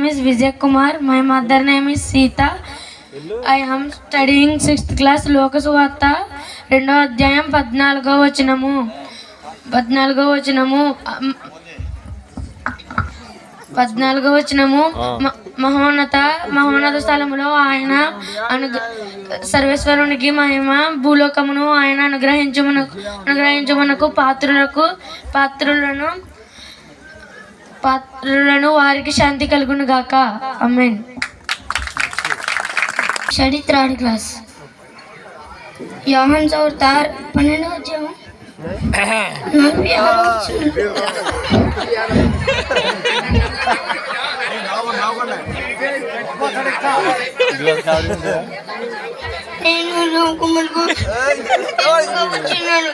is Vijay Kumar. My mother name is Sita. I am studying 6th class. లోకసువార్త 2వ అధ్యాయం 14వ వచనము. మహోన్నత స్థలములో ఆయన సర్వేశ్వరునికి మహిమ, భూలోకమును ఆయన అనుగ్రహించుమనకు పాత్రులను వారికి శాంతి కలుగును గాక. ఆమేన్. Study 3rd class. యోహాను సువార్త 12వ అధ్యాయం 46వ నేను లోకములకు వచ్చినాను.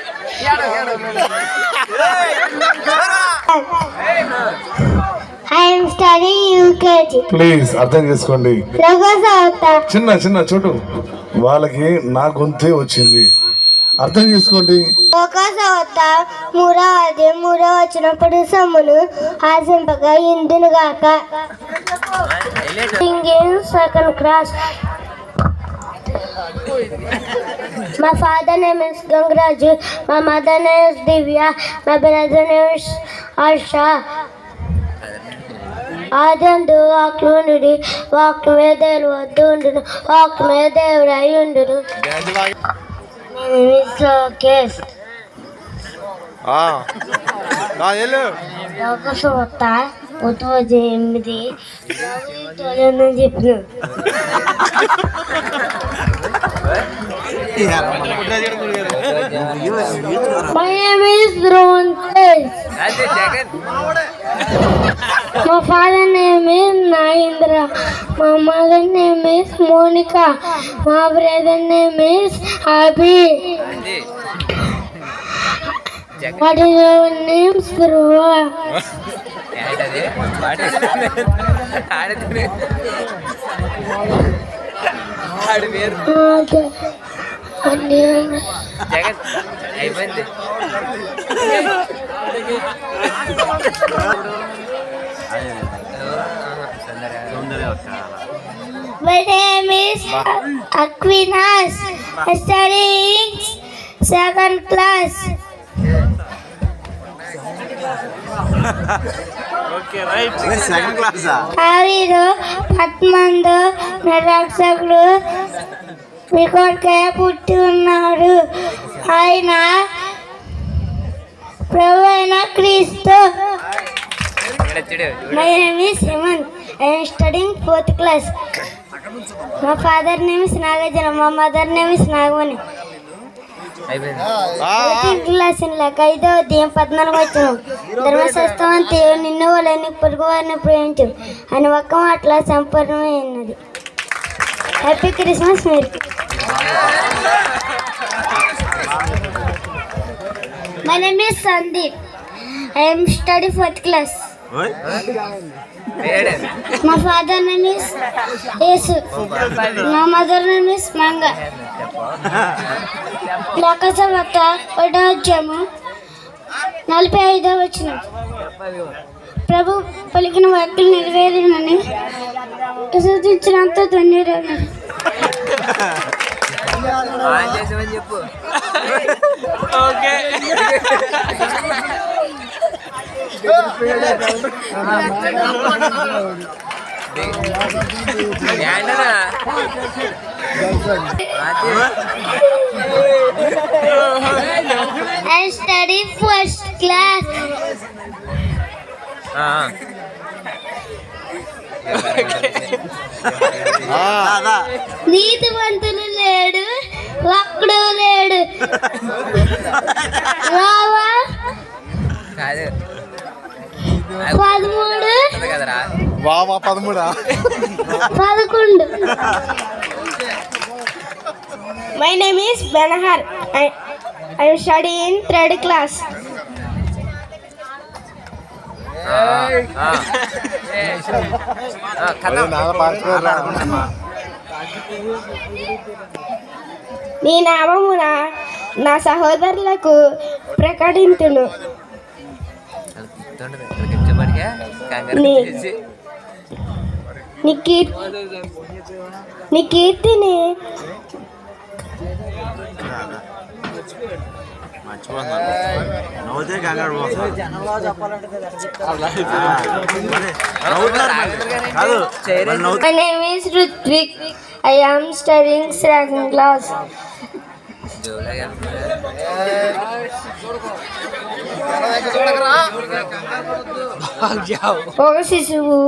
I am studying UKG. Please అర్థం చేసుకోండి. చిన్న చోటు వాళ్ళకి నా గొంతే వచ్చింది, అర్థం చేసుకోండి. లోకసువార్త 3వ అధ్యాయం 3వ వచనప్పుడు సొమ్మును ఆశింపగా ఇందును గాక. Singing 2nd class. My father name is Gangraju. My mother name is Divya. My brother name is Asha. ఆదందు వాక్యుండు, వాక్య మీద వద్దుండును, వాక్య మీద దేవుడై ఉండును. లోకసువార్త 1:8 చెప్పిన. My name is Rohan. My father name is Nagendra. My mother name is Monica. My brother name is Abhi. What is your name, Dhruva? My name is Aquinas. Studying 2nd class. ఆవిరు పద్మందు నరక్షకుడు వికోటకై పుట్టి ఉన్నాడు. ఆయన ప్రభు అయిన క్రీస్తు. My name is Hemant. I am studying 4th class. My father name is Nagajana. My mother name is Nagavani. ఐదో అధ్యాయం 14వ వచనం. ధర్మశాస్త్రవంతి నిన్ను వాళ్ళని పొరుగు వారిని ప్రేమించు అని ఒక్క మాటలో సంపూర్ణమైనది. Happy Christmas. మీరు My name is Sandeep. I am studying 4th class. My father name is Yesu. My mother name is Manga. లోకసువార్త 1వ అధ్యాయము 45వ వచనం. ప్రభు పలికిన వాక్యం నెరవేరినని విశ్వసించినంత ధన్యురాలు. I study 1st class. నీతివంతులు లేడు, ఒక్కడు లేడు. రావా 11. My name is Benahar. I am studying 3rd class. నీ నామమున నా సహోదరులకు ప్రకటింతును. నీ కీర్తిని My name is Rutvik. I am studying second class. ఒక శిశువు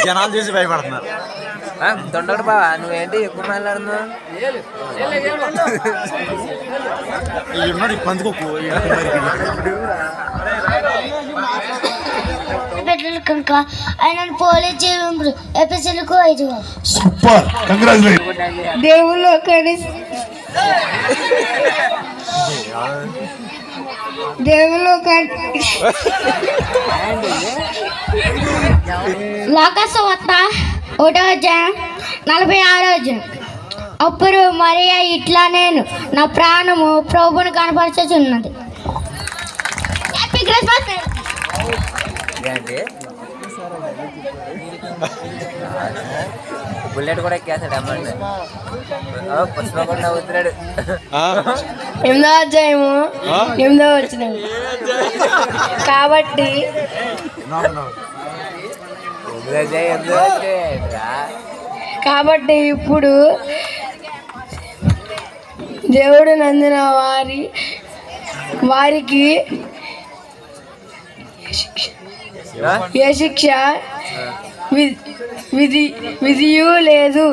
జనాలు చూసి భయపడుతున్నారు. తొండడు బావా, నువ్వేంటి ఎక్కువ మాట్లాడుతున్నావు? పంచుకోకు పెట్టలు కనుక ఆయన పోలీస్ జీవింపుడు ఎపిసోడ్కు 5 సూపర్, కంగ్రాచులేట్. దేవుళ్ళు లోకసువార్త 1వ అధ్యాయం 46వ వచనం. అప్పుడు మరియా ఇట్లా నేను నా ప్రాణము ప్రభువుని కనపరచుచున్నది. Happy Christmas. బుల్లెట్ కూడా ఎక్కేస్తాడు అమ్మండి. పుష్ప కూడా నవ్వుతున్నాడు. 8వ అధ్యాయము 8వ వచనం. కాబట్టి ఇప్పుడు దేవుడు నందిన వారికి ఏ శిక్ష విధియు లేదు.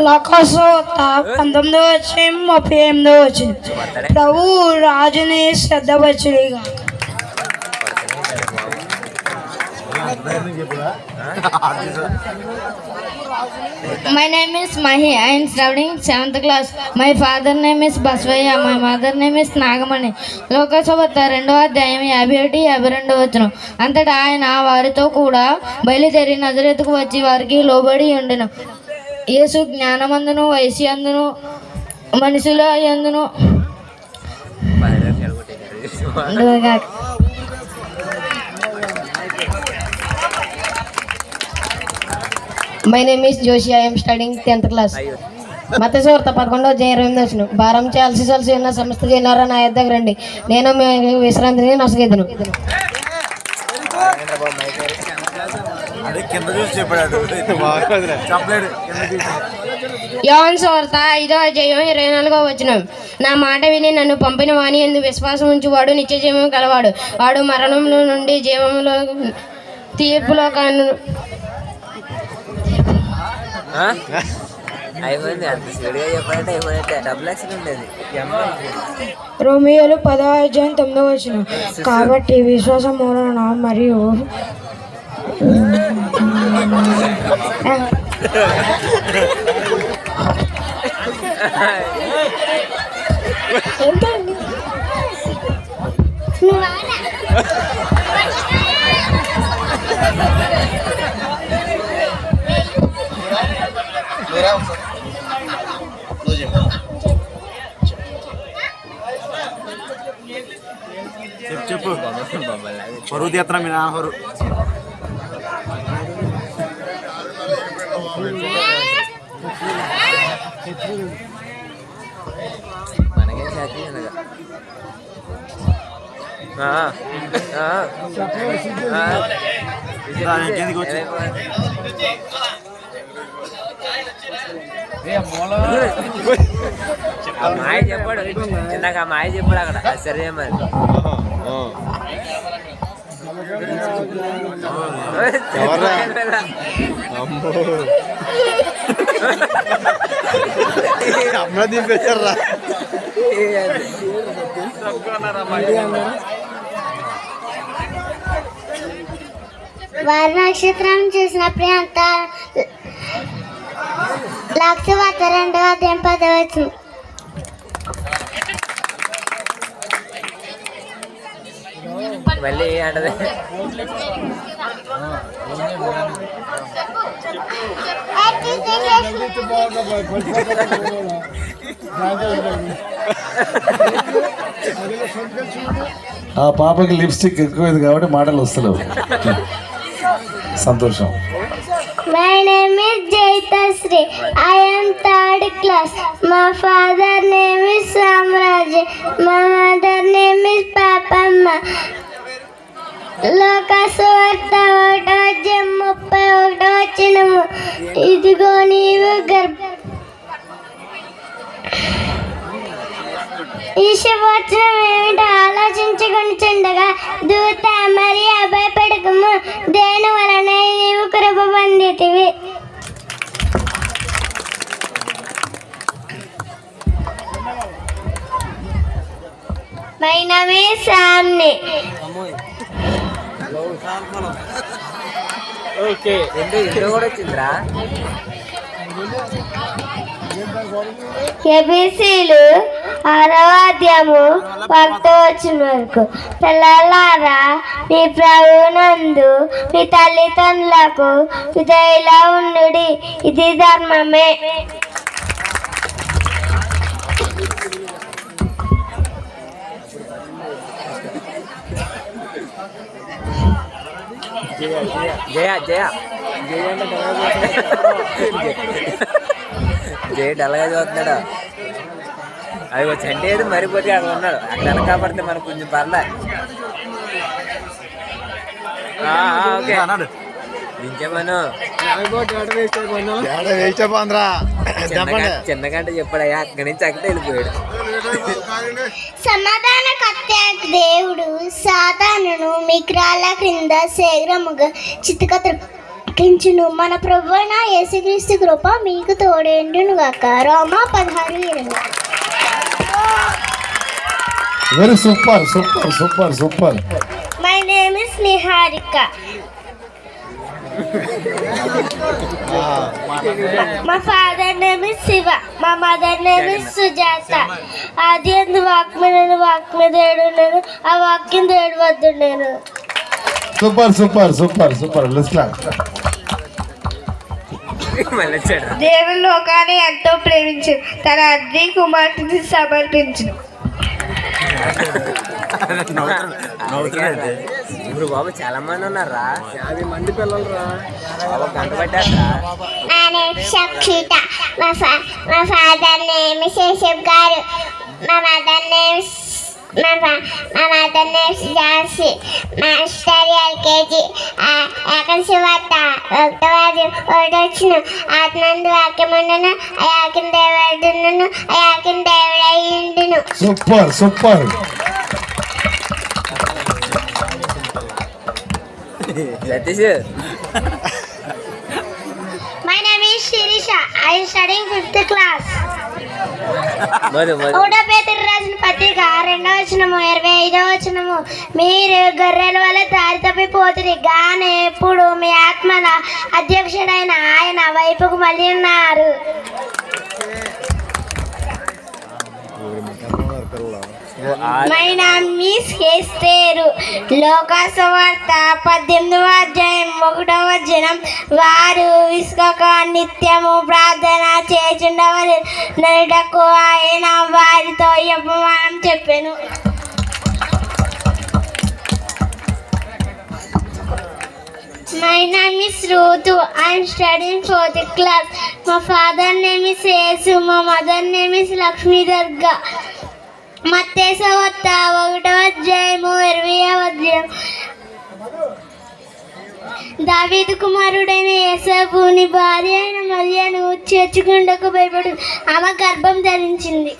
లోకసువార్త 19వ అధ్యాయం 38వ వచనం. ప్రభు రాజుని శ్రద్ధపరచుడిగా. My name is Mahi. I am studying 7th class. My father name is Basvaya. My mother name is Nagamani. లోకసువార్త 2వ అధ్యాయం 51, 52 వచనం. అంతటా ఆయన వారితో కూడా బయలుదేరి నజరేతుకు వచ్చి వారికి లోబడి ఉండెను. యేసు జ్ఞానమందును వయస్సు అందును మనుషుల యందును My name is Joshi. I am studying 10th class. మత్తయి సువార్త 11వ అధ్యాయం 28వ వచనం. భారం అలసి ఉన్న సమస్త జనులారా నా యొద్దకు రండి, నేను మీకు విశ్రాంతిని నొసగెదను. యోహాను సువార్త 5వ అధ్యాయం 24వ వచనం. నా మాట విని నన్ను పంపిన వాని యందు విశ్వాసం ఉంచువాడు నిత్య జీవము కలవాడు, వాడు మరణంలో నుండి జీవములో తీర్పులో కాను. అయిపోయింది. అంత స్పీడ్గా చెప్పాలంటే అయిపోయినట్టే. డబుల్ యాక్సిడెంట్ ఉండేది. రోమియోలు 10వ అధ్యాయం 9వ వచనం. కాబట్టి విశ్వాసం మూలన మరియు చెప్పు పరువు తీస్తున్నా మీ నాన్నగారు. మనకేం చేతి మాయ చెప్పాడు. ఇందాక ఆ మాయ చెప్పాడు అక్కడ. సరే మరి అమ్మ దింపేశారా? వారి నక్షత్రం చూసినప్పుడే అంత లోకసువార్త 2వ అధ్యాయం 10వ వచనం. మళ్ళీ అంటది. ఆ పాపకి లిప్స్టిక్ ఎక్కువైంది కాబట్టి మాటలు వస్తలేవు. సంతోషం. My name is Jaitasri. I am third class. My father name is Samraj. My mother name is Papamma. లోకసువార్త 1:31 ఇదిగో నీవు ఈ శుభవచనం ఏమిటో ఆలోచించుకొనిచుండగా దూత మరి అభయపడకము, దేని వలన నీవు కృప పొందితివి. మై నేమ్ ఈజ్ సామ్ని. ఓకే ఇంట్లో కూడా వచ్చిందిరా. ఎబిసిలు 6వ అధ్యాయము 1వ వచనం వరకు. పిల్లలారా, మీ ప్రభువునందు మీ తల్లిదండ్రులకు విధేయులా ఉండుడి, ఇది ధర్మమే. జయ జయ జయ డల్గా చూస్తున్నాడు. అది వచ్చి అంటే ఏది మరిపోతే అక్కడ ఉన్నాడు. అక్కడ వెనక పడితే మనకు కొంచెం పర్లే. ఓకే దించేమను చిన్నగంట చెప్పాడయ్యా. అక్కడి నుంచి అక్కడే వెళ్ళిపోయాడు. సమాధానకర్త దేవుడు సాతానును మిగ్రాల క్రింద శీఘ్రముగా చిత్తకత్రించును. మన ప్రభువైన యేసుక్రీస్తు కృప మీకు తోడేండును గాక. రోమా 16:20. Very super super super super. My name is Niharika. మా ఫాదర్ నేమ్ ఇస్ శివ. మా మదర్ నేమ్ ఇస్ సుజాత. ఆది అందు వాక్మీదను, వాక్మీ దేవుడు నేను, ఆ వాక్యం దేవుడు వద్దు నేను. Super super super super. మళ్ళీ వచ్చాడు. దేవుని లోకాన్ని ఎంతో ప్రేమించు, తన అద్వి కుమార్తెని సమర్పించును. ఇప్పుడు బాబు చాలా మంది ఉన్నారా? 50 మంది పిల్లలు రా. గంట పడ్డారా? మా ఫాదర్ నేమ్ శేషబ్ గారు. మా mother name Jhansi. Master LKG. Ekadashi వార్త 1:1 ఆత్మందు వాక్యముండును, ఆ వాక్యం దేవుడును, ఆ వాక్యం దేవుడై ఉండును. Super super. Satish My name is Shirisha. I am studying 5th class. Madhu Madhu ఒకటో పేతురు రాసిన పత్రిక 2వ వచనము 25వ వచనము. మీరు గొర్రెల వల్ల దారి తప్పిపోతుంది గాని ఇప్పుడు మీ ఆత్మల అధ్యక్షుడైన ఆయన వైపుకు మళ్ళీ ఉన్నారు. My name is Esther. లోకసువార్త 18వ అధ్యాయం 1వ వచనం. వారు విసుకక నిత్యము ప్రార్థన చేయుచుండవలెనటకు ఆయన వారితో ఉపమానం చెప్పెను. My name is Rutu. I am studying 4th class. My father name is Yesu. My mother name is Lakshmi Durga. మత్తయి సువార్త 1వ అధ్యాయము 20వ వచనం. దావీదు కుమారుడైన యేసేపుని భార్య అయిన మరియను చేర్చుకుంటకు భయపడి ఆమె గర్భం ధరించింది.